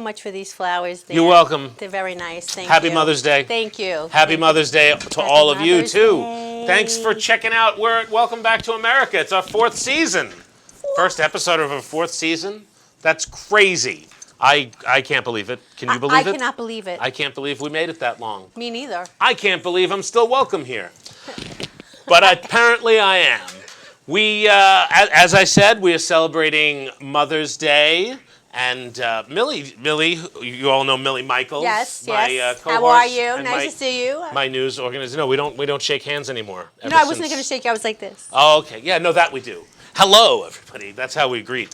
much for these flowers, Dan. You're welcome. They're very nice. Thank you. Happy Mother's Day. Thank you. Happy Mother's Day to all of you, too. Day. Thanks for checking out. Welcome back to America. It's our 4th season. First episode of our 4th season. That's crazy. I can't believe it. Can you believe it? I cannot believe it. I can't believe we made it that long. Me neither. I can't believe I'm still welcome here. But apparently I am. We, as I said, we are celebrating Mother's Day. And Millie, you all know Millie Micheals. Yes, my, yes. co-host How are you? and Nice to see you. My news organizer. No, we don't shake hands anymore. No, I wasn't going to shake you. I was like this. Oh, okay. Yeah, no, that we do. Hello, everybody. That's how we greet.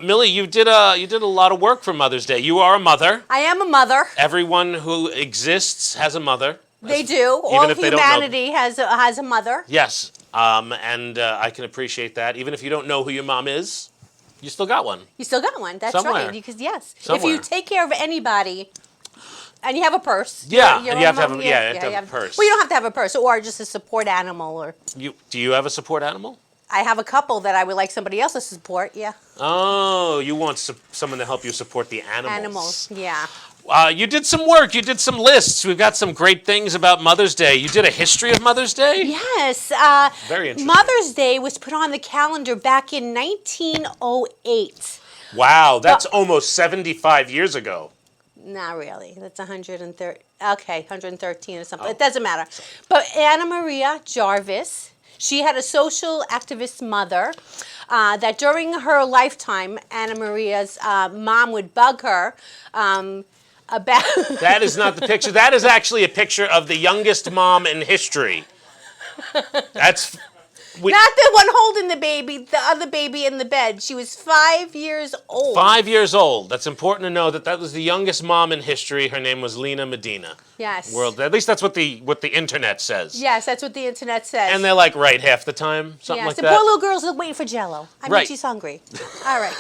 Millie, you did a lot of work for Mother's Day. You are a mother. I am a mother. Everyone who exists has a mother. They do. All of humanity has a mother. Yes, and I can appreciate that. Even if you don't know who your mom is, you still got one. You still got one. That's Somewhere. right. Because yes, Somewhere. if you take care of anybody, and you have a purse. Yeah, you have to have a purse. Well, you don't have to have a purse, or just a support animal, or. Do you have a support animal? I have a couple that I would like somebody else to support. Yeah. Oh, you want someone to help you support the animals. Animals. Yeah. You did some work. You did some lists. We've got some great things about Mother's Day. You did a history of Mother's Day? Yes. Very interesting. Mother's Day was put on the calendar back in 1908. Wow, that's almost 75 years ago. Not really. That's 130. Okay, 113 or something. It doesn't matter. But Anna Maria Jarvis, she had a social activist mother that during her lifetime, Anna Maria's mom would bug her about... That is not the picture. That is actually a picture of the youngest mom in history. That's... Not the one holding the baby, the other baby in the bed. She was 5 years old. 5 years old. That's important to know that was the youngest mom in history. Her name was Lena Medina. Yes. At least that's what the internet says. Yes, that's what the internet says. And they're like right half the time, something like the that. poor little girl's waiting for Jell-O. I mean, Right. she's hungry. All right.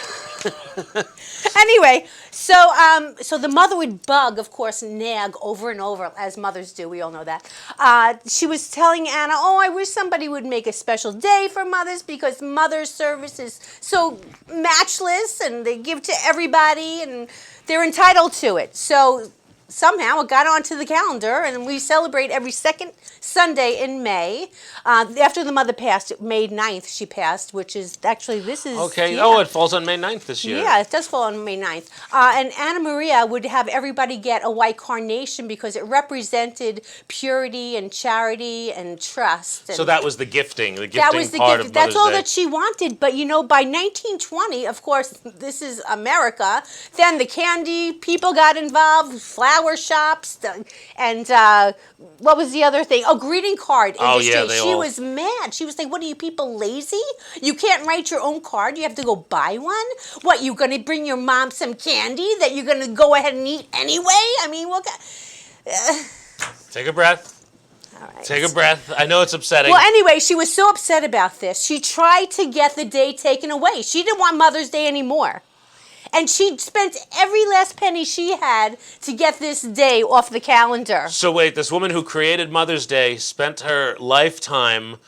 Anyway, so the mother would bug, of course, nag over and over, as mothers do. We all know that. She was telling Anna, "Oh, I wish somebody would make a special day for mothers because mother service is so matchless, and they give to everybody, and they're entitled to it." So somehow it got onto the calendar, and we celebrate every second Sunday in May. After the mother passed, May 9th she passed, which is actually, this is... Okay. Yeah. Oh, it falls on May 9th this year. Yeah, it does fall on May 9th. And Anna Maria would have everybody get a white carnation because it represented purity and charity and trust. And So that was the gifting, part gift. of Mother's That's all Day. that she wanted. But, by 1920, of course, this is America, then the candy people got involved, flower shops, and what was the other thing? Oh, greeting card industry. Oh, yeah, She was mad. She was like, "What are you people lazy? You can't write your own card. You have to go buy one? What, you going to bring your mom some candy that you're going to go ahead and eat anyway? I mean, what Take a breath. All right. Take a breath. I know it's upsetting. Well, anyway, she was so upset about this. She tried to get the day taken away. She didn't want Mother's Day anymore. And she spent every last penny she had to get this day off the calendar. So wait, this woman who created Mother's Day spent her lifetime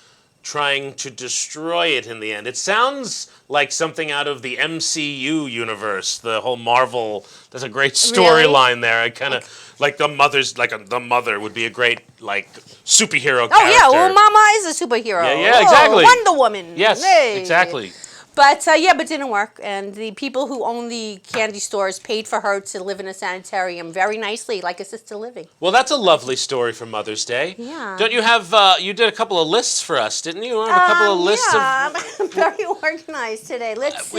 trying to destroy it in the end. It sounds like something out of the MCU universe, the whole Marvel. There's a great storyline there. I kind of like the mother would be a great superhero character. Oh yeah, well, Mama is a superhero. Yeah, exactly. Wonder Woman. Yes, Hey. exactly. But it didn't work, and the people who own the candy stores paid for her to live in a sanitarium very nicely, like assisted living. Well, that's a lovely story for Mother's Day. Yeah. Don't you have? You did a couple of lists for us, didn't you? You have a couple of lists I'm very organized today. Let's see.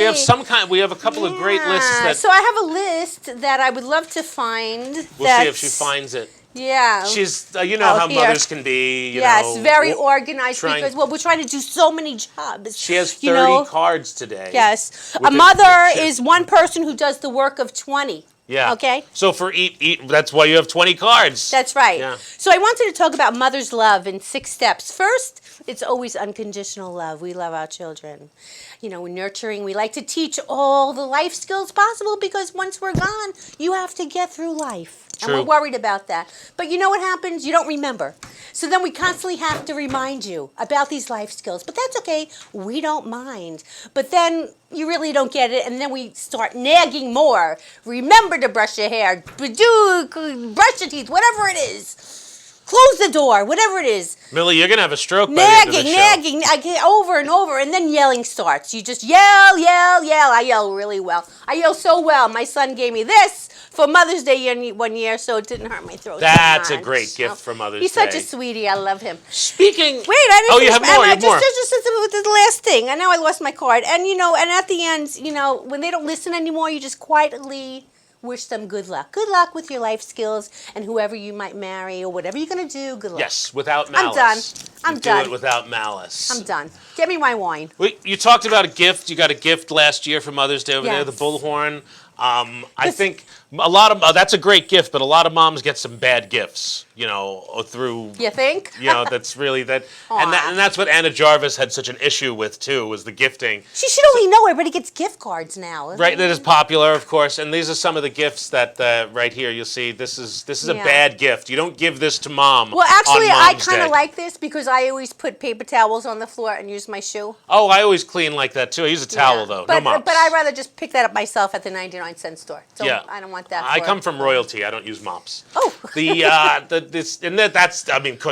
We have a couple of great lists that. So I have a list that I would love to find. We'll see if she finds it. Yeah. She's, how here. mothers can be, Yes, very organized because, we're trying to do so many jobs. She has 30 cards today. Yes. A mother is one person who does the work of 20. Yeah. Okay? So for that's why you have 20 cards. That's right. Yeah. So I wanted to talk about mother's love in 6 steps. First, it's always unconditional love. We love our children. nurturing. We like to teach all the life skills possible because once we're gone, you have to get through life. True. And we're worried about that. But you know what happens? You don't remember. So then we constantly have to remind you about these life skills. But that's okay. We don't mind. But then you really don't get it. And then we start nagging more. Remember to brush your hair. Brush your teeth. Whatever it is. Close the door, whatever it is. Millie, you're going to have a stroke by the end of the show. Nagging, I get over and over, and then yelling starts. You just yell, yell, yell. I yell really well. I yell so well. My son gave me this for Mother's Day one year, so it didn't hurt my throat. That's so a much. great gift for Mother's Day. He's such a sweetie. I love him. Speaking... Wait, I didn't you have more, you have more. Just the last thing. I know I lost my card. And, and at the end, when they don't listen anymore, you just quietly wish them good luck. Good luck with your life skills and whoever you might marry or whatever you're going to do. Good luck. Yes, without malice. I'm done. Do it without malice. I'm done. Get me my wine. You talked about a gift. You got a gift last year for Mother's Day over there, the Yes. bullhorn. I think a lot of that's a great gift, but a lot of moms get some bad gifts, through. You think? That's really that, and that's what Anna Jarvis had such an issue with too, was the gifting. She should only know everybody gets gift cards now. Right, that is popular, of course, and these are some of the gifts that right here you'll see. This is a bad gift. You don't give this to mom. Well, actually, on I Mom's kind of Day. like this because I always put paper towels on the floor and use my shoe. Oh, I always clean like that too. I use a towel though, no mops. But I'd rather just pick that up myself at the 99-cent store. So Yeah. I don't want that. I come from royalty. I don't use mops. Oh. Because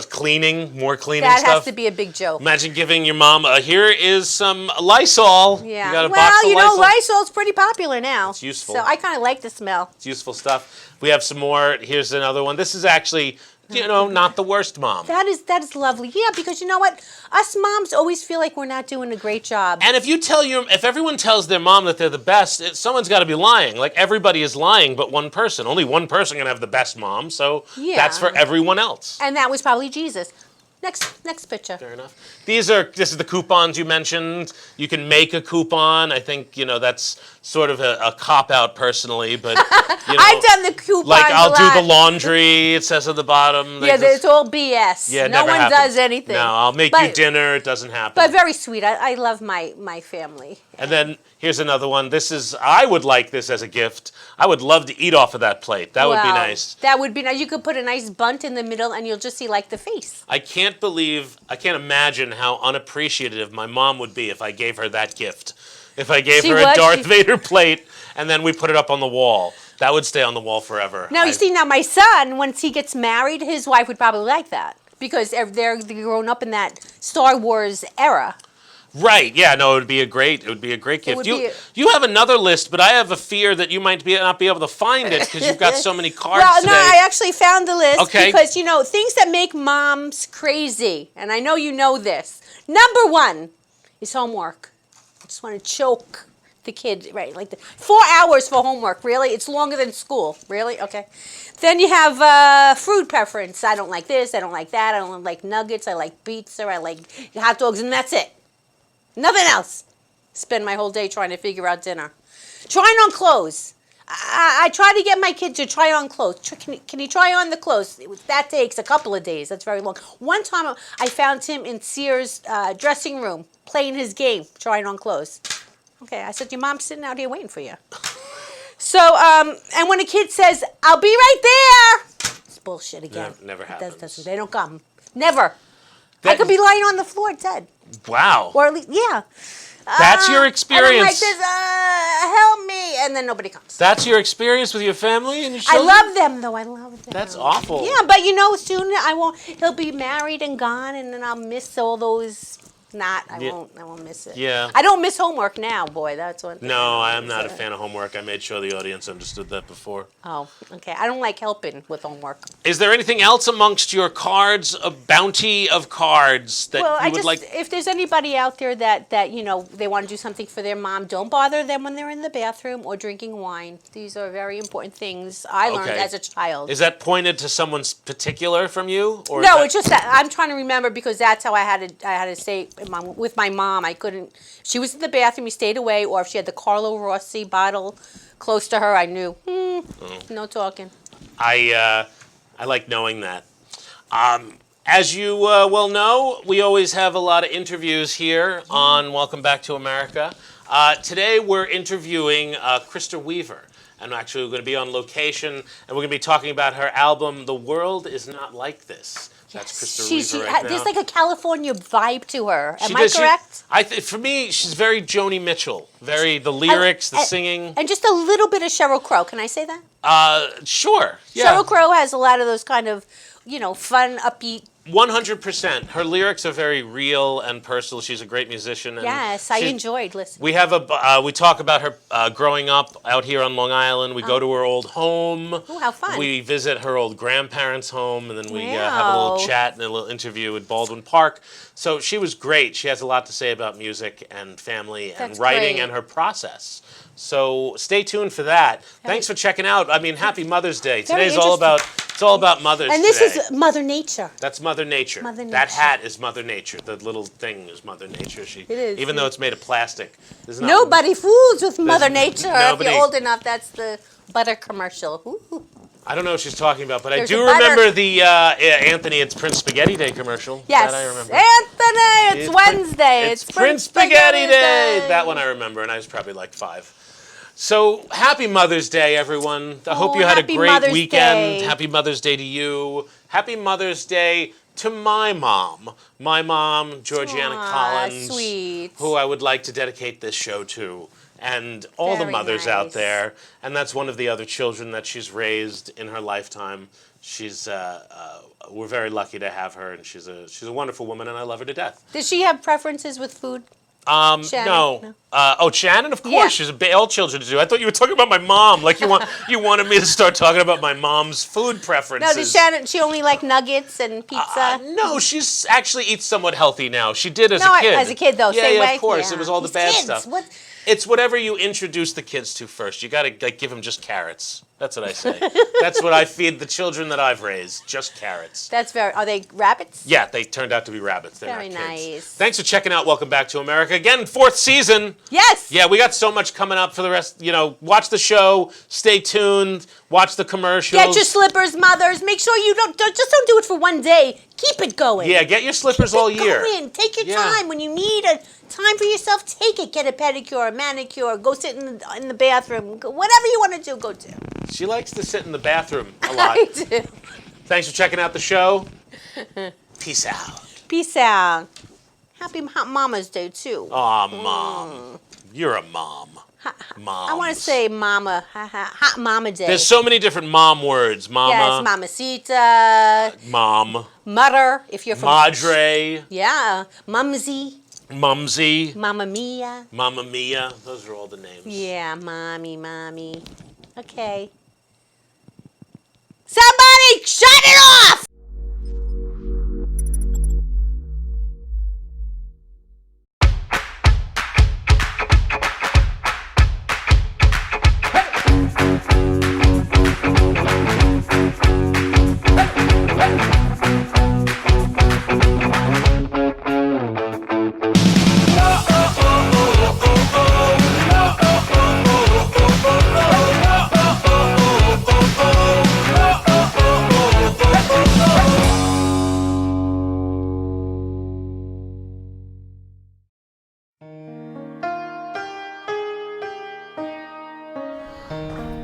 cleaning, more cleaning That stuff. has to be a big joke. Imagine giving your mom, here is some Lysol. Yeah. You got a box of Lysol. Lysol's pretty popular now. It's useful. So I kind of like the smell. It's useful stuff. We have some more. Here's another one. This is actually, not the worst mom. That is lovely. Yeah, because you know what? Us moms always feel like we're not doing a great job. And if everyone tells their mom that they're the best, someone's got to be lying. Like everybody is lying, but one person. Only one person can have the best mom. So that's for everyone else. And that was probably Jesus. Next picture. Fair enough. This is the coupons you mentioned. You can make a coupon. I think, that's sort of a cop-out personally, but, I've done the coupons like, I'll a do lot. the laundry, it says at the bottom. Yeah, it's all BS. Yeah, no never one happens. does anything. No, I'll make you dinner. It doesn't happen. But very sweet. I love my family. And then here's another one. I would like this as a gift. I would love to eat off of that plate. That would be nice. That would be nice. You could put a nice bunt in the middle and you'll just see like the face. I can't imagine how unappreciative my mom would be if I gave her that gift. If I gave her a Darth Vader plate and then we put it up on the wall. That would stay on the wall forever. Now, you see, my son, once he gets married, his wife would probably like that because they're grown up in that Star Wars era. Right, yeah, no, it would be a great gift. You have another list, but I have a fear that you might not be able to find it because you've got so many cards today. No, I actually found the list because, Okay. things that make moms crazy, and I know you know this. Number one is homework. I just want to choke the kid, right? 4 hours for homework, really? It's longer than school, really? Okay. Then you have food preference. I don't like this, I don't like that, I don't like nuggets, I like pizza, I like hot dogs, and that's it. Nothing else. Spend my whole day trying to figure out dinner. Trying on clothes. I try to get my kid to try on clothes. Can he try on the clothes? That takes a couple of days. That's very long. One time I found him in Sears' dressing room playing his game, trying on clothes. Okay, I said, your mom's sitting out here waiting for you. So, and when a kid says, I'll be right there, it's bullshit again. Never happens. They don't come. Never. I could be lying on the floor dead. Wow. Or at least, yeah. That's your experience. And I'm like this, help me, and then nobody comes. That's your experience with your family and your children? I love them, though. I love them. That's awful. Yeah, but soon he'll be married and gone, and then I'll miss all those. I won't miss it. Yeah. I don't miss homework now, boy. That's one thing. No, I'm not a fan of homework. I made sure the audience understood that before. Oh, okay. I don't like helping with homework. Is there anything else amongst your cards, a bounty of cards that you would like? If there's anybody out there that they want to do something for their mom, don't bother them when they're in the bathroom or drinking wine. These are very important things I learned as a child. Is that pointed to someone's particular from you? Or no, it's just that I'm trying to remember because that's how I had to say with my mom. I couldn't. She was in the bathroom. We stayed away, or if she had the Carlo Rossi bottle close to her, I knew. No talking. I like knowing that. As you well know, we always have a lot of interviews here on Welcome Back to America. Today we're interviewing Krista Weaver. And actually we're going to be on location and we're going to be talking about her album, The World Is Not Like This. That's Krista Weaver right now. There's like a California vibe to her. Am I correct? For me, she's very Joni Mitchell. Very, the lyrics, the singing. And just a little bit of Sheryl Crow. Can I say that? Sure. Yeah. Sheryl Crow has a lot of those kind of, fun, upbeat. 100%. Her lyrics are very real and personal. She's a great musician. And yes, I enjoyed listening. We have we talk about her growing up out here on Long Island. We go to her old home. Oh, how fun. We visit her old grandparents' home, and then we have a little chat and a little interview at Baldwin Park. So she was great. She has a lot to say about music and family and writing and her process. So stay tuned for that. Thanks for checking out. I mean, happy Mother's Day. Today's all about mothers. And this is Mother Nature. That's Mother Nature. Mother Nature. That hat is Mother Nature. The little thing is Mother Nature. It is. Even though it's made of plastic. Nobody fools with Mother Nature. Nobody. If you're old enough, that's the butter commercial. Ooh. I don't know what she's talking about, but There's I do remember the Anthony, it's Prince Spaghetti Day commercial. Yes. That I remember. Anthony, it's Wednesday. It's Prince Spaghetti Day. That one I remember, and I was probably like 5. So, happy Mother's Day, everyone. I hope you had a great weekend. Day. Happy Mother's Day to you. Happy Mother's Day to my mom. My mom, Georgiana Collins. Sweet. Who I would like to dedicate this show to. And all the mothers out there. And that's one of the other children that she's raised in her lifetime. She's, we're very lucky to have her, and she's a wonderful woman, and I love her to death. Does she have preferences with food? Shannon? No. Shannon, of course. Yeah. She's all children do. I thought you were talking about my mom. Like you wanted me to start talking about my mom's food preferences. No, does Shannon, she only like nuggets and pizza? No, she's actually eats somewhat healthy now. She did as a kid. As a kid, though, yeah, same way? of course. Yeah. It was all the bad Kids, stuff. what? It's whatever you introduce the kids to first. You got to give them just carrots. That's what I say. That's what I feed the children that I've raised. Just carrots. Are they rabbits? Yeah, they turned out to be rabbits. They're Very not kids. nice. Thanks for checking out Welcome Back to America. Again, 4th season. Yes. Yeah, we got so much coming up for the rest. Watch the show. Stay tuned. Watch the commercials. Get your slippers, mothers. Make sure you don't do it for one day. Keep it going. Yeah, get your slippers all year. Take your time. When you need a time for yourself, take it. Get a pedicure, a manicure. Go sit in the bathroom. Whatever you want to do, go do. She likes to sit in the bathroom a lot. I do. Thanks for checking out the show. Peace out. Peace out. Happy Mama's Day, too. Aw, Mom. You're a mom. Mom. I want to say Mama. Hot Mama Day. There's so many different mom words. Mama. Yes, Mamacita. Mom. Mother, if you're from... Madre. Yeah. Mumsy. Mumsy. Mamma Mia. Mamma Mia. Those are all the names. Yeah, mommy. Okay. Somebody shut it off!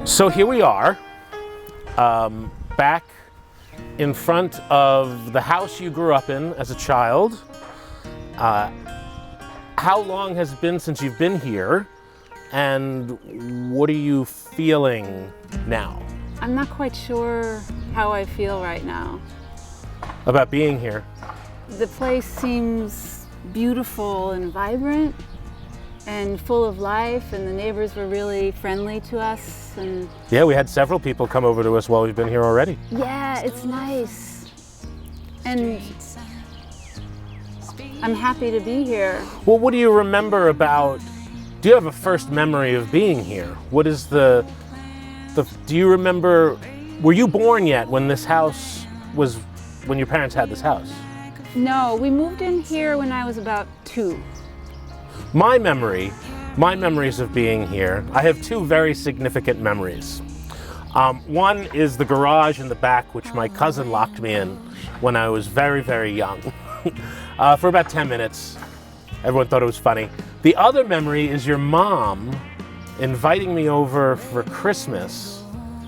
So here we are, back in front of the house you grew up in as a child. How long has it been since you've been here, and what are you feeling now? I'm not quite sure how I feel right now. About being here? The place seems beautiful and vibrant and full of life, and the neighbors were really friendly to us. And Yeah, we had several people come over to us while we've been here already. yeah, it's nice. And I'm happy to be here. Well, what do you remember about, do you have a first memory of being here? What is do you remember, were you born yet when this house was, when your parents had this house? No, we moved in here when I was about 2. My memories of being here, I have 2 very significant memories. One is the garage in the back, which my cousin locked me in when I was very, very young, for about 10 minutes. Everyone thought it was funny. The other memory is your mom inviting me over for Christmas,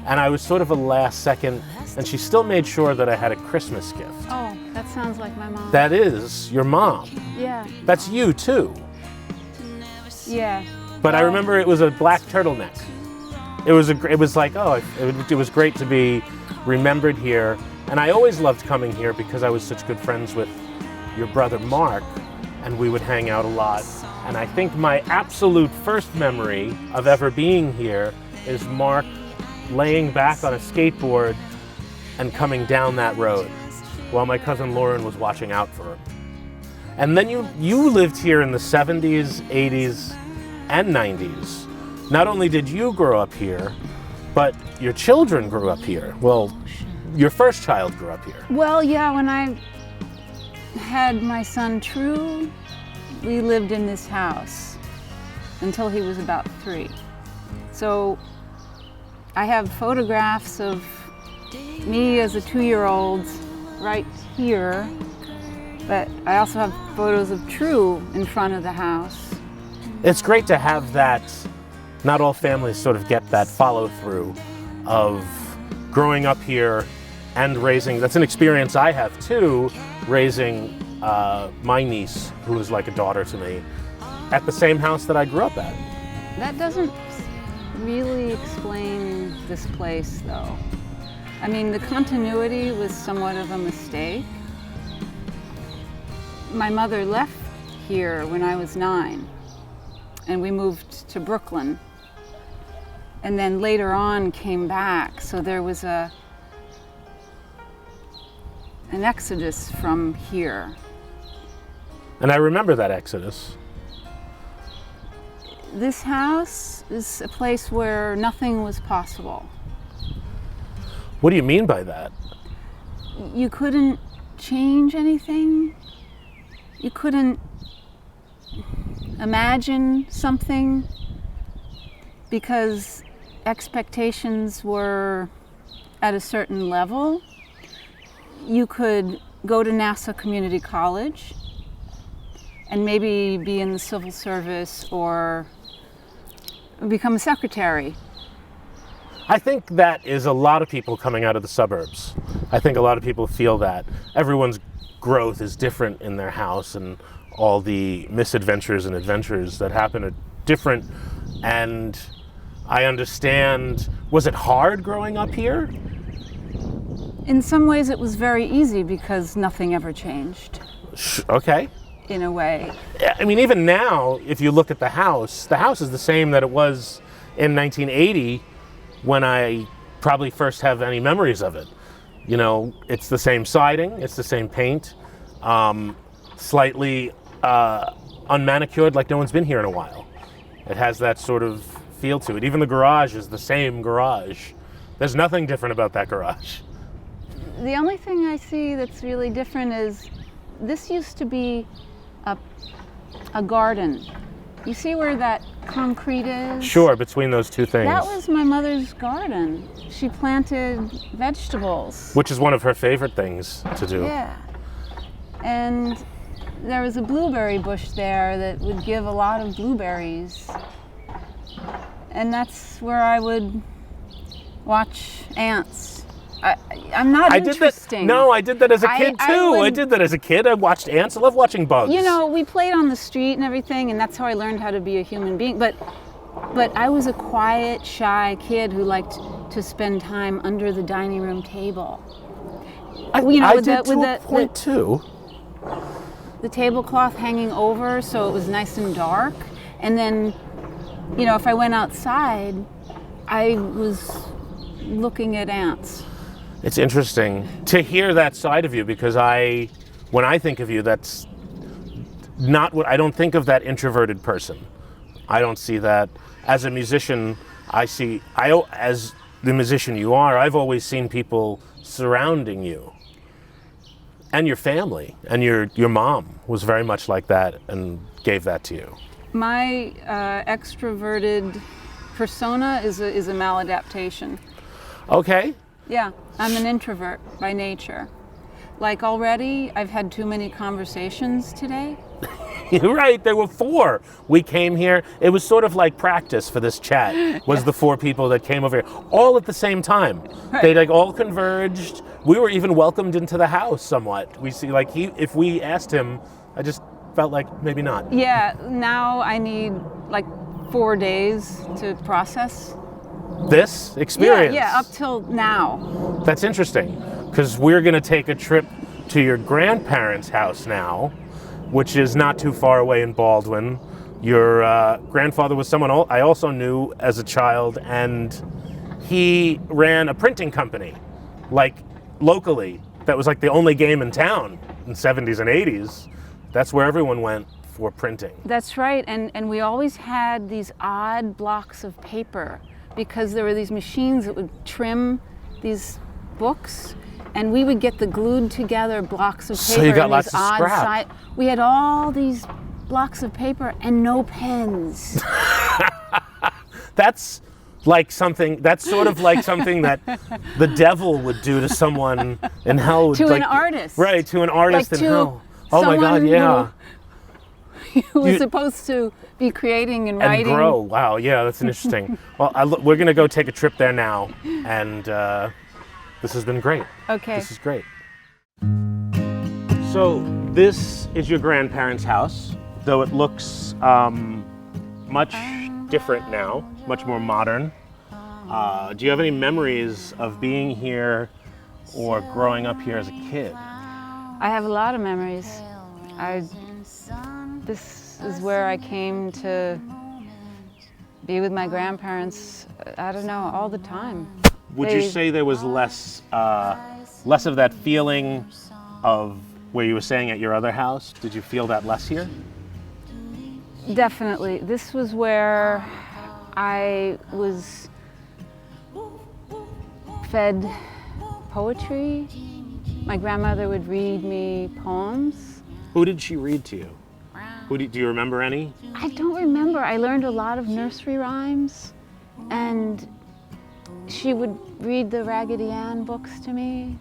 and I was sort of a last second, and she still made sure that I had a Christmas gift. Oh, that sounds like my mom. That is your mom. Yeah. That's you too. Yeah. But I remember it was a black turtleneck. It was like, it was great to be remembered here. And I always loved coming here because I was such good friends with your brother Mark, and we would hang out a lot. And I think my absolute first memory of ever being here is Mark laying back on a skateboard and coming down that road while my cousin Lauren was watching out for him. And then you lived here in the 70s, 80s, and 90s. Not only did you grow up here, but your children grew up here. Well, your first child grew up here. Well, yeah, when I had my son True, we lived in this house until he was about 3. So I have photographs of me as a 2-year-old right here, but I also have photos of True in front of the house. It's great to have that. Not all families sort of get that follow through of growing up here and raising. That's an experience I have too, raising my niece, who is like a daughter to me, at the same house that I grew up at. That doesn't really explain this place, though. I mean, the continuity was somewhat of a mistake. My mother left here when I was 9, and we moved to Brooklyn. And then later on came back, so there was an exodus from here. And I remember that exodus. This house is a place where nothing was possible. What do you mean by that? You couldn't change anything. You couldn't imagine something because expectations were at a certain level. You could go to Nassau Community College and maybe be in the civil service or become a secretary. I think that is a lot of people coming out of the suburbs. I think a lot of people feel that. Everyone's growth is different in their house, and all the misadventures and adventures that happen are different. And I understand, was it hard growing up here? In some ways it was very easy because nothing ever changed. Okay. In a way. I mean, even now, if you look at the house is the same that it was in 1980 when I probably first have any memories of it. You know, it's the same siding, it's the same paint, slightly unmanicured, like no one's been here in a while. It has that sort of feel to it. Even the garage is the same garage. There's nothing different about that garage. The only thing I see that's really different is this used to be a garden. You see where that concrete is? Sure, between those two things. That was my mother's garden. She planted vegetables. Which is one of her favorite things to do. Yeah. And there was a blueberry bush there that would give a lot of blueberries. And that's where I would watch ants. I'm not interesting. I did that as a kid too. I did that as a kid. I watched ants. I love watching bugs. You know, we played on the street and everything, and that's how I learned how to be a human being. But I was a quiet, shy kid who liked to spend time under the dining room table. I did to a point too. The tablecloth hanging over so it was nice and dark. And then, you know, if I went outside, I was looking at ants. It's interesting to hear that side of you, because when I think of you, that's not what I don't think of, that introverted person. I don't see that. As a musician, as the musician you are, I've always seen people surrounding you and your family, and your mom was very much like that and gave that to you. My extroverted persona is a maladaptation. Okay. Yeah, I'm an introvert by nature. Like already, I've had too many conversations today. You're right, there were 4. We came here, it was sort of like practice for this chat, was the 4 people that came over here, all at the same time. Right. They like all converged. We were even welcomed into the house somewhat. We see like if we asked him, I just felt like maybe not. Yeah, now I need like 4 days to process. This experience. Yeah, up till now. That's interesting, because we're going to take a trip to your grandparents' house now, which is not too far away in Baldwin. Your grandfather was someone I also knew as a child, and he ran a printing company, like locally. That was like the only game in town in the 70s and 80s. That's where everyone went for printing. That's right, and we always had these odd blocks of paper because there were these machines that would trim these books, and we would get the glued together blocks of paper. So you got in lots these of odd scrap. We had all these blocks of paper and no pens. That's sort of like something that the devil would do to someone in hell. To an artist. Right, to an artist Like in to hell. Oh my God, someone yeah. Who was You- supposed to be creating and And writing. grow. Wow, yeah, that's interesting. Well, we're going to go take a trip there now, and this has been great. Okay. This is great. So this is your grandparents' house, though it looks much different now, much more modern. Do you have any memories of being here or growing up here as a kid? I have a lot of memories. This is where I came to be with my grandparents, I don't know, all the time. Would you They- say there was less of that feeling of where you were staying at your other house? Did you feel that less here? Definitely. This was where I was fed poetry. My grandmother would read me poems. Who did she read to you? Do you remember any? I don't remember. I learned a lot of nursery rhymes, and she would read the Raggedy Ann books to me,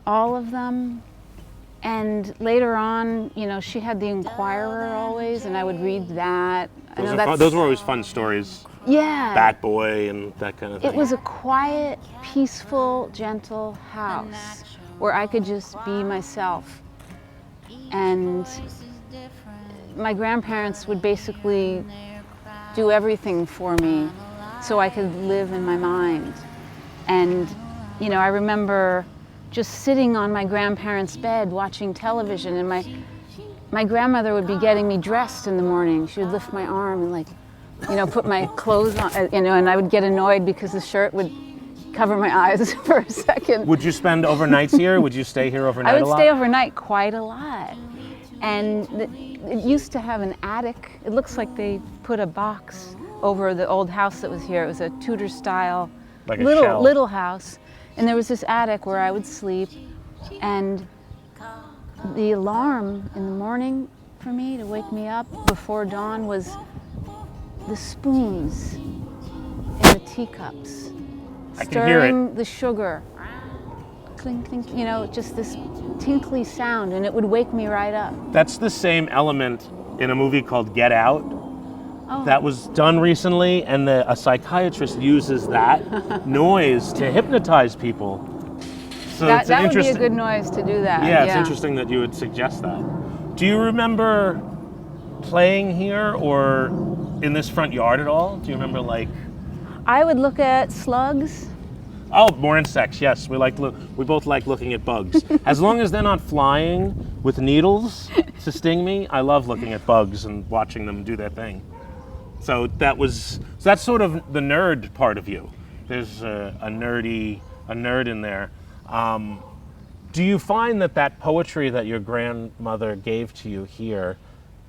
all of them. And later on, you know, she had the Inquirer always, and I would read that. I know that's- Those were always fun stories. Yeah. Bat Boy and that kind of thing. It was a quiet, peaceful, gentle house where I could just be myself. And my grandparents would basically do everything for me so I could live in my mind. And, you know, I remember just sitting on my grandparents' bed watching television, and my grandmother would be getting me dressed in the morning. She would lift my arm and, like, you know, put my clothes on, you know, and I would get annoyed because the shirt would cover my eyes for a second. Would you spend overnights here? Would you stay here overnight I a would lot? stay overnight quite a lot. And it used to have an attic. It looks like they put a box over the old house that was here. It was a Tudor style Like a shell. little house. And there was this attic where I would sleep, and the alarm in the morning for me to wake me up before dawn was the spoons in the teacups, I can hear it. stirring the sugar. Clink, clink, you know, just this tinkly sound, and it would wake me right up. That's the same element in a movie called Get Out. Oh. That was done recently, and a psychiatrist uses that noise to hypnotize people. So That it's would be a interesting. good noise to do that. Yeah, it's interesting that you would suggest that. Do you remember playing here or in this front yard at all? Do you remember like? I would look at slugs. Oh, more insects. Yes, we both like looking at bugs. As long as they're not flying with needles to sting me, I love looking at bugs and watching them do their thing. So that's sort of the nerd part of you. There's a nerd in there. Do you find that poetry that your grandmother gave to you here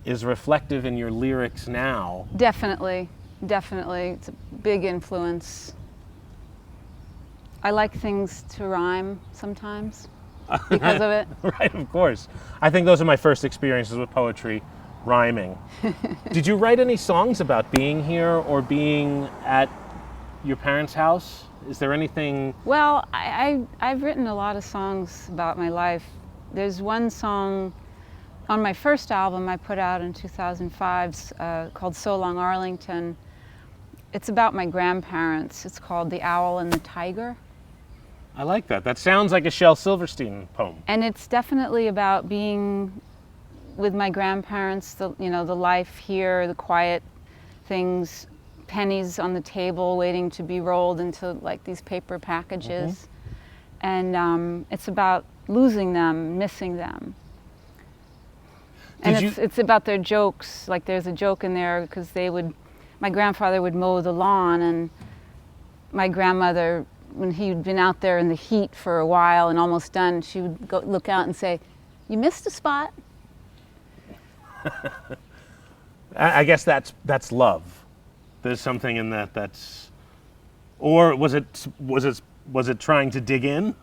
is reflective in your lyrics now? Definitely. It's a big influence. I like things to rhyme sometimes because of it. Right, of course. I think those are my first experiences with poetry, rhyming. Did you write any songs about being here or being at your parents' house? Is there anything? Well, I've written a lot of songs about my life. There's one song on my first album I put out in 2005 called So Long Arlington. It's about my grandparents. It's called The Owl and the Tiger. I like that. That sounds like a Shel Silverstein poem. And it's definitely about being with my grandparents, the life here, the quiet things, pennies on the table waiting to be rolled into like these paper packages. And it's about losing them, missing them. And it's about their jokes. Like there's a joke in there because my grandfather would mow the lawn, and my grandmother, when he'd been out there in the heat for a while and almost done, she would go look out and say, "You missed a spot." I guess that's love. There's something in that's, or was it trying to dig in?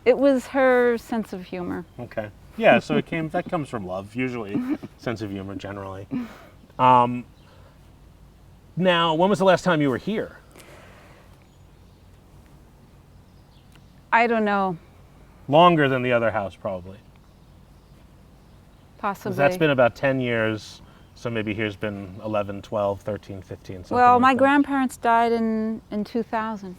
It was her sense of humor. Okay. Yeah, so that comes from love, usually, sense of humor generally. Now, when was the last time you were here? I don't know. Longer than the other house, probably. Possibly. 'Cause that's been about 10 years, so maybe here's been 11, 12, 13, 15, something Well, like my that. grandparents died in 2000.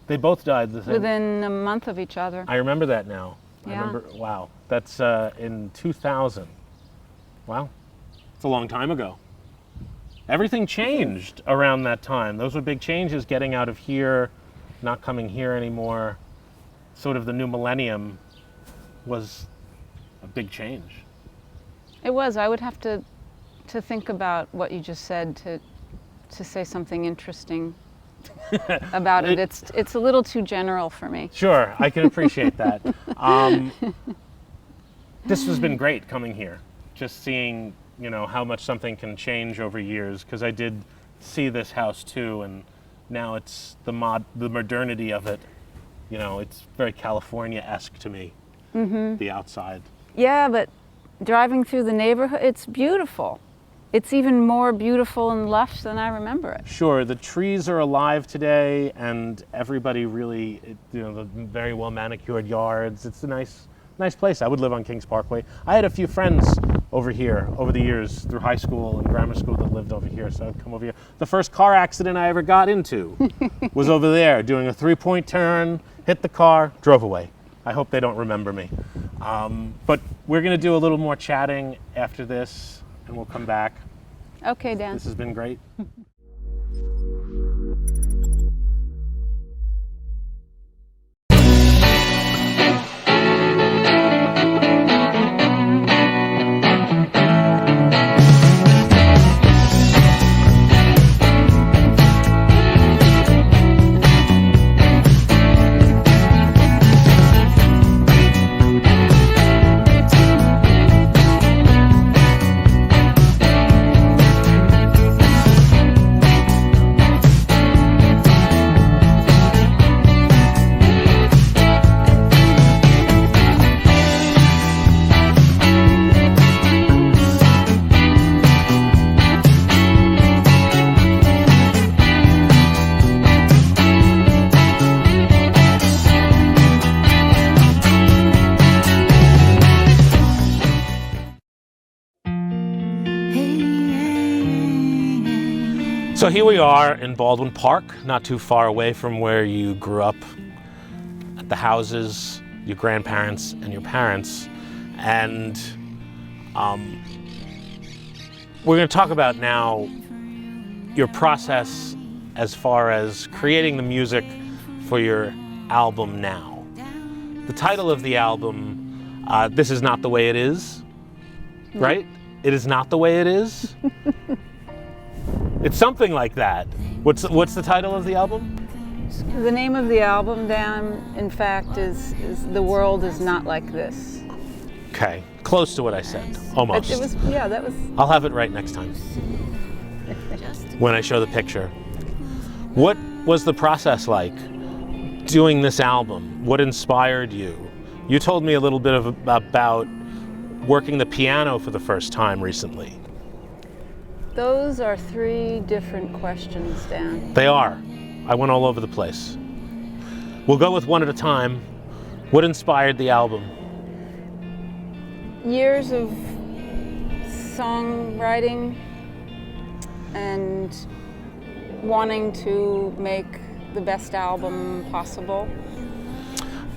They both died the same. Within a month of each other. I remember that now. Yeah. Wow, that's in 2000. Wow, it's a long time ago. Everything changed around that time. Those were big changes, getting out of here, not coming here anymore. Sort of the new millennium was a big change. It was. I would have to think about what you just said to say something interesting about it. It's a little too general for me. Sure, I can appreciate that. This has been great coming here, just seeing how much something can change over years. Because I did see this house too, and now it's the modernity of it. It's very California-esque to me. The outside. Yeah, but driving through the neighborhood, it's beautiful. It's even more beautiful and lush than I remember it. Sure, the trees are alive today, and everybody really, the very well manicured yards. It's a nice place. I would live on Kings Parkway. I had a few friends over here over the years through high school and grammar school that lived over here, so I'd come over here. The first car accident I ever got into was over there, doing a 3-point turn, hit the car, drove away. I hope they don't remember me. But we're going to do a little more chatting after this, and we'll come back. Okay, Dan. This has been great. So here we are in Baldwin Park, not too far away from where you grew up, at the houses, your grandparents and your parents. And we're going to talk about now your process as far as creating the music for your album now. The title of the album, This Is Not the Way It Is, right? It is not the way it is? It's something like that. What's the title of the album? The name of the album, Dan, in fact, is The World Is Not Like This. Okay, close to what I said, almost. It was, yeah, that was... I'll have it right next time when I show the picture. What was the process like doing this album? What inspired you? You told me a little bit about working the piano for the first time recently. Those are three different questions, Dan. They are. I went all over the place. We'll go with one at a time. What inspired the album? Years of songwriting and wanting to make the best album possible.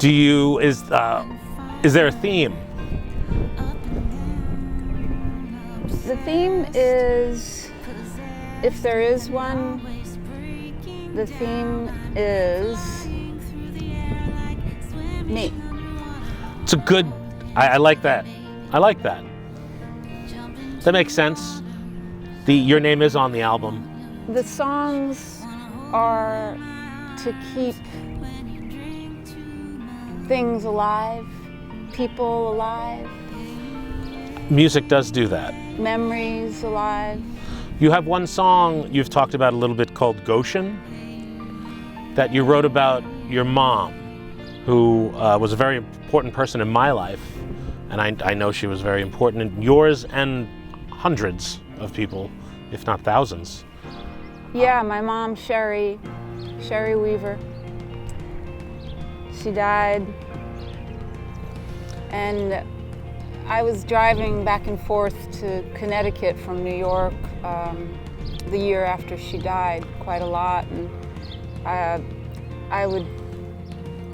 Is there a theme? The theme is, if there is one, the theme is me. It's a good, I like that. I like that. That makes sense. Your name is on the album. The songs are to keep things alive, people alive, Music does do that. memories alive. You have one song you've talked about a little bit called Goshen, that you wrote about your mom, who was a very important person in my life, and I know she was very important in yours and hundreds of people, if not thousands. Yeah, my mom, Sherry Weaver, she died, and I was driving back and forth to Connecticut from New York the year after she died quite a lot, and I would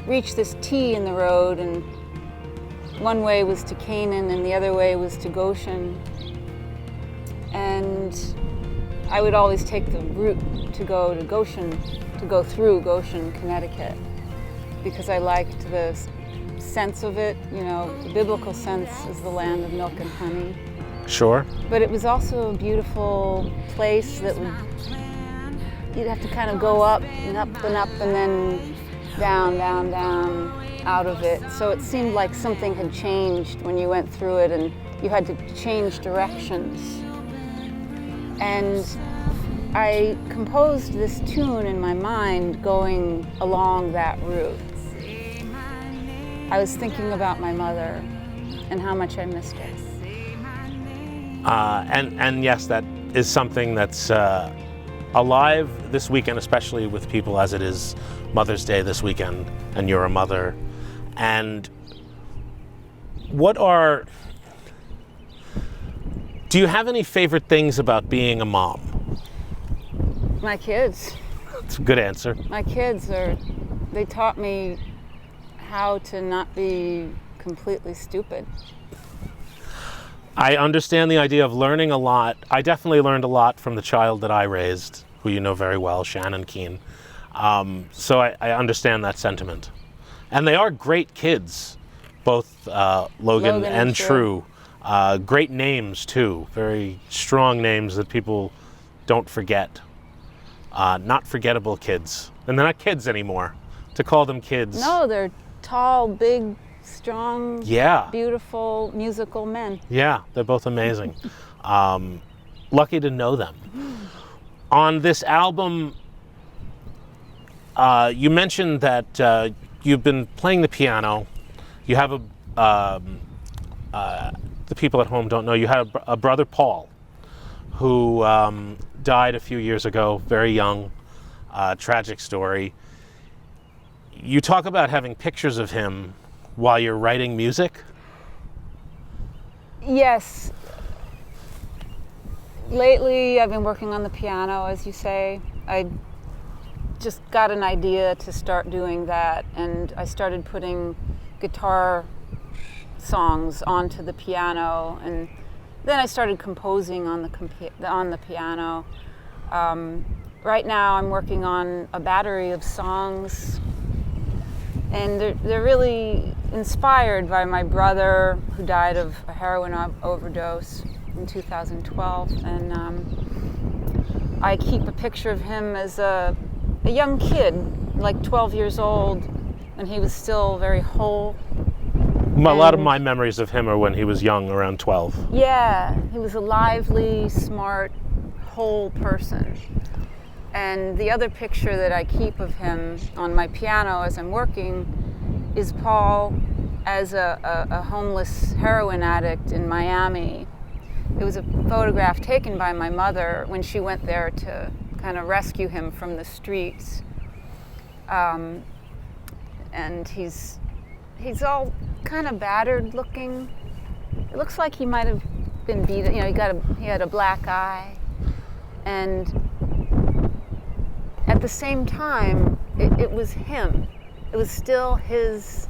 reach this T in the road, and one way was to Canaan and the other way was to Goshen, and I would always take the route to go to Goshen, to go through Goshen, Connecticut, because I liked the sense of it. You know, the biblical sense is the land of milk and honey. Sure. But it was also a beautiful place that you'd have to kind of go up and up and up and then down, down, down out of it. So it seemed like something had changed when you went through it and you had to change directions. And I composed this tune in my mind going along that route. I was thinking about my mother and how much I missed her. And yes, that is something that's alive this weekend, especially with people as it is Mother's Day this weekend, and you're a mother. And do you have any favorite things about being a mom? My kids. That's a good answer. My kids they taught me how to not be completely stupid. I understand the idea of learning a lot. I definitely learned a lot from the child that I raised, who you know very well, Shannon Keene. So I understand that sentiment. And they are great kids, both Logan and True. Great names too, very strong names that people don't forget. Not forgettable kids. And they're not kids anymore. To call them kids. No, they're tall, big, strong, yeah, beautiful, musical men. Yeah, they're both amazing. Lucky to know them. On this album, you mentioned that you've been playing the piano. You have the people at home don't know, you had a brother, Paul, who died a few years ago, very young, tragic story. You talk about having pictures of him while you're writing music? Yes. Lately, I've been working on the piano, as you say. I just got an idea to start doing that, and I started putting guitar songs onto the piano, and then I started composing on the piano. Right now, I'm working on a battery of songs, and they're really inspired by my brother, who died of a heroin overdose in 2012. And I keep a picture of him as a young kid, like 12 years old, and he was still very whole. A lot of my memories of him are when he was young, around 12. Yeah, he was a lively, smart, whole person. And the other picture that I keep of him on my piano as I'm working is Paul as a homeless heroin addict in Miami. It was a photograph taken by my mother when she went there to kind of rescue him from the streets And he's all kind of battered looking. It looks like he might have been beaten. You know, he had a black eye, and at the same time, it was him. It was still his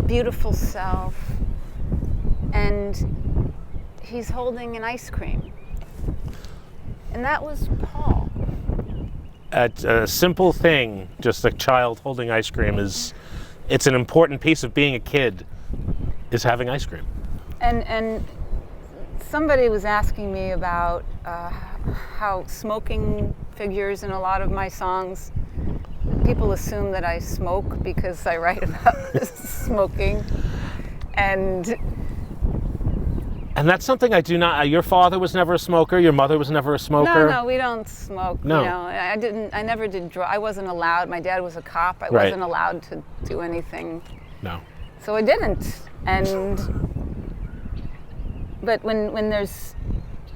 beautiful self, and he's holding an ice cream, and that was Paul. A simple thing, just a child holding ice cream, it's an important piece of being a kid, is having ice cream. And somebody was asking me about how smoking figures in a lot of my songs. People assume that I smoke because I write about smoking, and that's something I do not. Your father was never a smoker. Your mother was never a smoker. No, we don't smoke. No. You know, I never did I wasn't allowed. My dad was a cop. I Right. wasn't allowed to do anything. No. So I didn't. But when there's,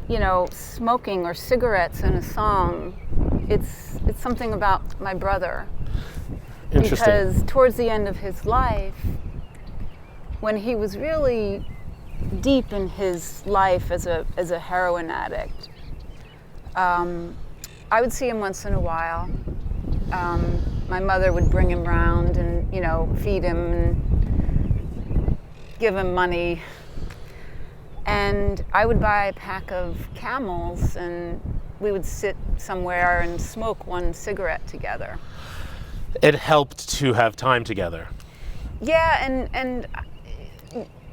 you know, smoking or cigarettes in a song, it's something about my brother. Interesting. Because towards the end of his life, when he was really deep in his life as a heroin addict, I would see him once in a while. My mother would bring him round and, you know, feed him and give him money. And I would buy a pack of Camels, and we would sit somewhere and smoke one cigarette together. It helped to have time together. Yeah, and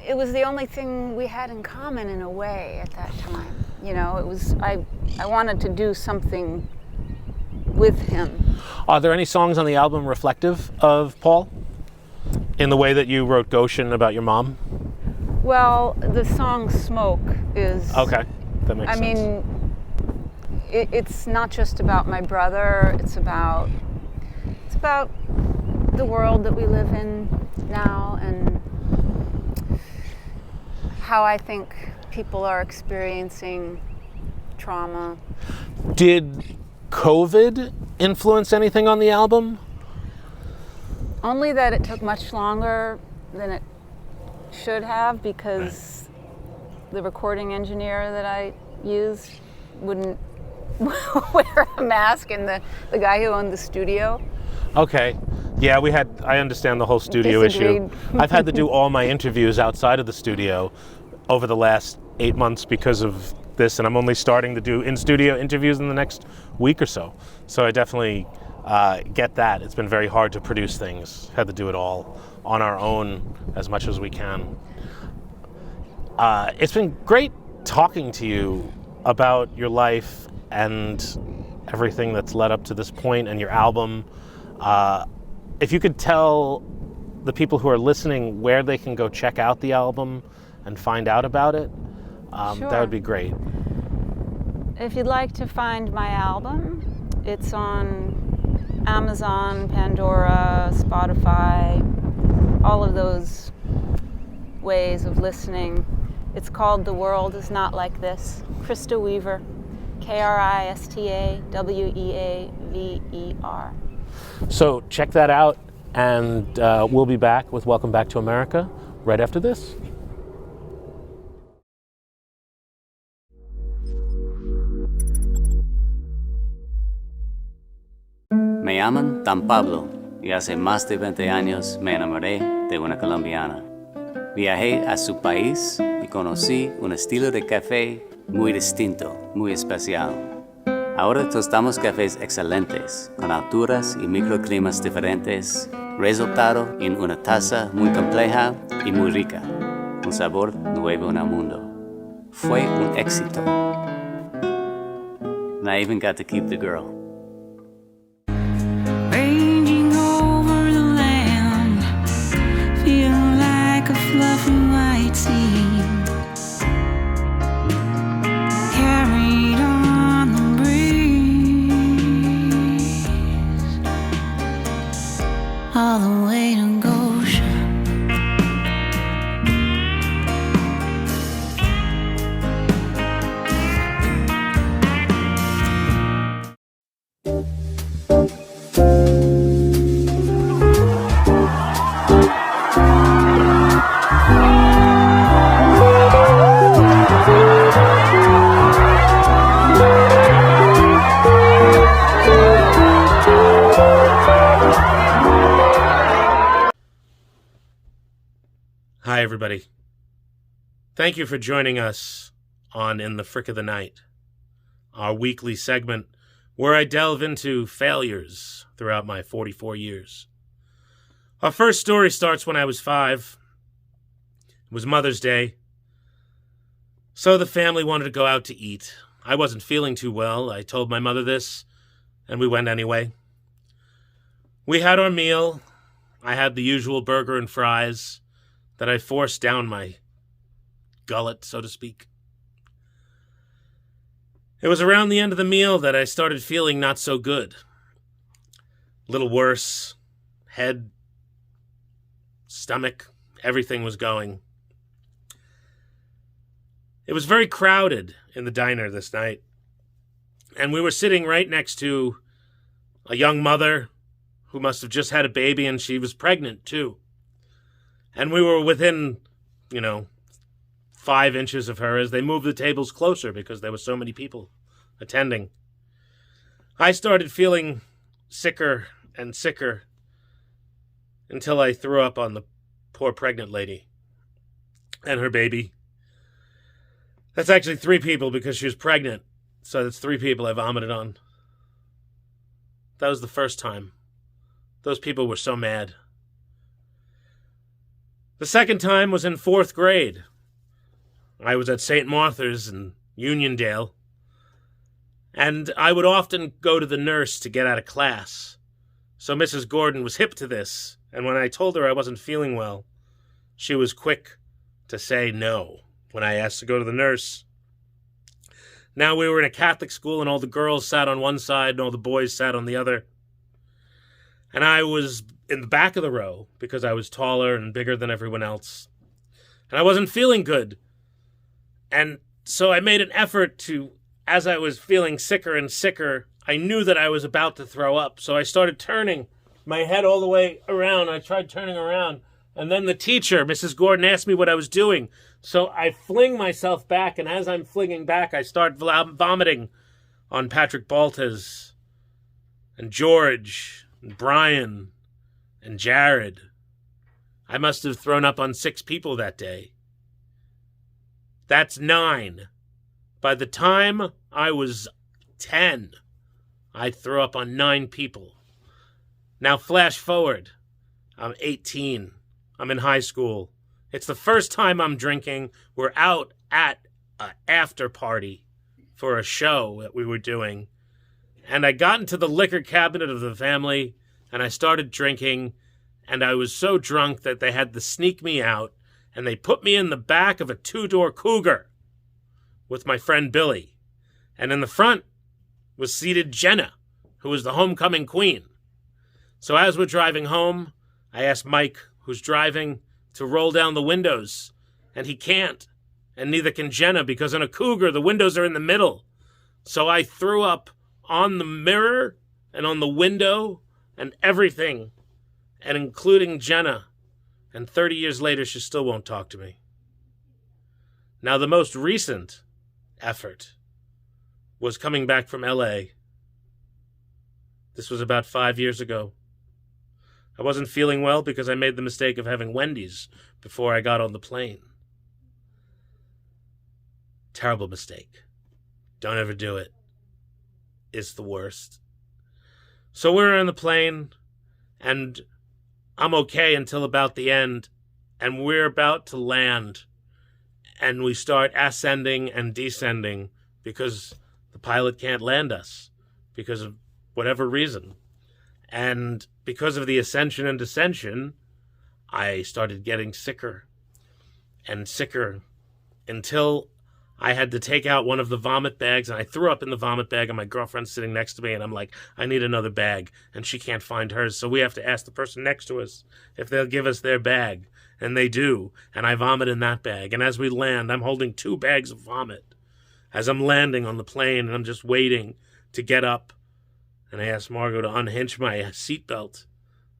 it was the only thing we had in common in a way at that time. You know, it was I wanted to do something with him. Are there any songs on the album reflective of Paul? In the way that you wrote Goshen about your mom? Well, the song Smoke is... Okay, that makes sense. I mean, it's not just about my brother, it's about the world that we live in now, and how I think people are experiencing trauma. Did COVID influence anything on the album? Only that it took much longer than it should have, because the recording engineer that I used wouldn't wear a mask, and the guy who owned the studio. Okay. Yeah, I understand the whole studio issue. Disagreed. I've had to do all my interviews outside of the studio over the last 8 months because of this, and I'm only starting to do in-studio interviews in the next week or so. So I definitely get that. It's been very hard to produce things. Had to do it all on our own as much as we can. It's been great talking to you about your life and everything that's led up to this point and your album. If you could tell the people who are listening where they can go check out the album and find out about it, Sure. that would be great. If you'd like to find my album, it's on Amazon, Pandora, Spotify, all of those ways of listening. It's called The World Is Not Like This. Krista Weaver, Kristaweaver. So check that out, and we'll be back with Welcome Back to America right after this. Me llaman Dan Pablo y hace más de 20 años me enamoré de una colombiana. Viajé a su país y conocí un estilo de café muy distinto, muy especial. Ahora tostamos cafés excelentes, con alturas y microclimas diferentes, resultado en una taza muy compleja y muy rica, un sabor nuevo en el mundo. Fue un éxito. And I even got to keep the girl. Ranging over the land, feel like a fluffy white sea, carried on the breeze, all the way to Goshen. Hi, everybody. Thank you for joining us on In the Frick of the Night, our weekly segment where I delve into failures throughout my 44 years. Our first story starts when I was 5. It was Mother's Day, so the family wanted to go out to eat. I wasn't feeling too well. I told my mother this, and we went anyway. We had our meal. I had the usual burger and fries that I forced down my gullet, so to speak. It was around the end of the meal that I started feeling not so good. A little worse. Head, stomach, everything was going. It was very crowded in the diner this night, and we were sitting right next to a young mother who must have just had a baby, and she was pregnant too. And we were within, 5 inches of her as they moved the tables closer because there were so many people attending. I started feeling sicker and sicker until I threw up on the poor pregnant lady and her baby. That's actually 3 people because she was pregnant, so that's 3 people I vomited on. That was the first time. Those people were so mad. The second time was in 4th grade. I was at St. Martha's in Uniondale, and I would often go to the nurse to get out of class. So Mrs. Gordon was hip to this, and when I told her I wasn't feeling well, she was quick to say no when I asked to go to the nurse. Now we were in a Catholic school, and all the girls sat on one side and all the boys sat on the other. And I was in the back of the row because I was taller and bigger than everyone else. And I wasn't feeling good. And so I made an effort to, as I was feeling sicker and sicker, I knew that I was about to throw up. So I started turning my head all the way around. I tried turning around. And then the teacher, Mrs. Gordon, asked me what I was doing. So I fling myself back. And as I'm flinging back, I start vomiting on Patrick Baltes and George and Brian and Jared. I must have thrown up on 6 people that day. That's 9. By the time I was 10, I threw up on 9 people. Now flash forward. I'm 18. I'm in high school. It's the first time I'm drinking. We're out at an after party for a show that we were doing. And I got into the liquor cabinet of the family, and I started drinking, and I was so drunk that they had to sneak me out, and they put me in the back of a 2-door Cougar with my friend Billy. And in the front was seated Jenna, who was the homecoming queen. So as we're driving home, I asked Mike, who's driving, to roll down the windows, and he can't, and neither can Jenna, because in a Cougar, the windows are in the middle. So I threw up on the mirror and on the window and everything, and including Jenna. And 30 years later, she still won't talk to me. Now, the most recent effort was coming back from LA. This was about 5 years ago. I wasn't feeling well because I made the mistake of having Wendy's before I got on the plane. Terrible mistake. Don't ever do it. It's the worst. So we're on the plane, and I'm okay until about the end, and we're about to land, and we start ascending and descending because the pilot can't land us because of whatever reason. And because of the ascension and descension, I started getting sicker and sicker until I had to take out one of the vomit bags, and I threw up in the vomit bag, and my girlfriend's sitting next to me, and I'm like, I need another bag, and she can't find hers, so we have to ask the person next to us if they'll give us their bag, and they do, and I vomit in that bag, and as we land, I'm holding 2 bags of vomit as I'm landing on the plane, and I'm just waiting to get up, and I ask Margot to unhinge my seatbelt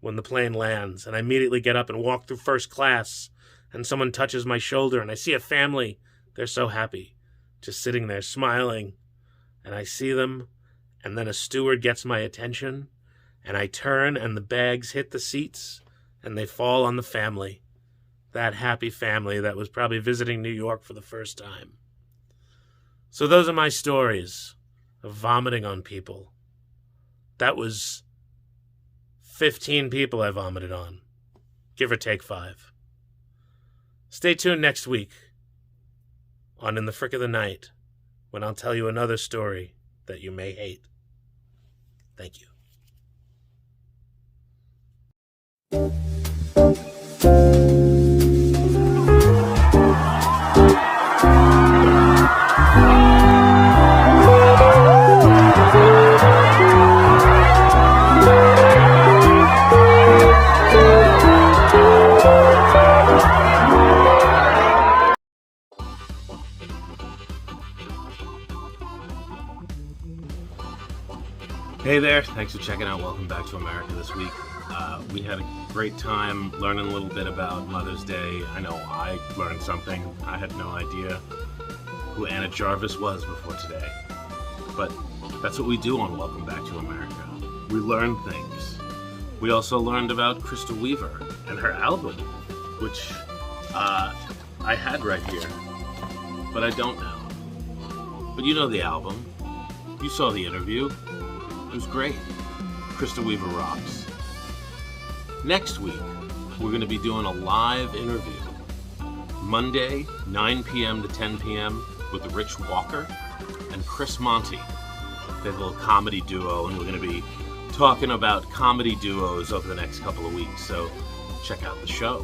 when the plane lands, and I immediately get up and walk through first class, and someone touches my shoulder, and I see a family. They're so happy, just sitting there smiling, and I see them, and then a steward gets my attention, and I turn, and the bags hit the seats, and they fall on the family. that happy family that was probably visiting New York for the first time. So those are my stories of vomiting on people. That was 15 people I vomited on, give or take 5. Stay tuned next week on In the Frick of the Night, when I'll tell you another story that you may hate. Thank you. Hey there, thanks for checking out Welcome Back to America this week. We had a great time learning a little bit about Mother's Day. I know I learned something. I had no idea who Anna Jarvis was before today. But that's what we do on Welcome Back to America. We learn things. We also learned about Krista Weaver and her album, which I had right here, but I don't now. But you know the album. You saw the interview. It was great. Krista Weaver rocks. Next week, we're going to be doing a live interview. Monday, 9 p.m. to 10 p.m. with Rich Walker and Chris Monty. They're a little comedy duo, and we're going to be talking about comedy duos over the next couple of weeks. So check out the show.